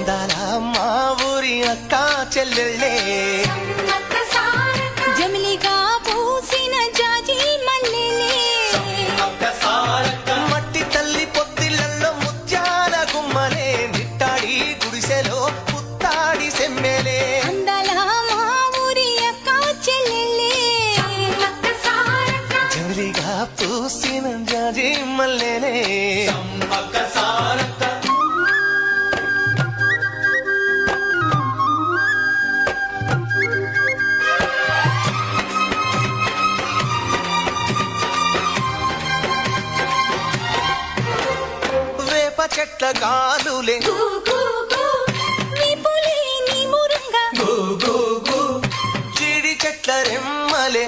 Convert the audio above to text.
అందాల మా ఊరి అక్క చెల్లెళ్ళే జమిలిగా పూసిన జాజి మల్లెలే మట్టి తల్లి పొత్తిళ్లలో ముత్యాల గుమ్మలే నిట్టాడి గుడిసెలో పుత్తాడి సెమ్మెలే అందాల మా ఊరి అక్క చెల్లెలే జమిలిగా పూసిన జాజి మల్లెలే వేప చెట్ల గాలులే విపులే నీ మురంగా జీడి చెట్ల రెమ్మలే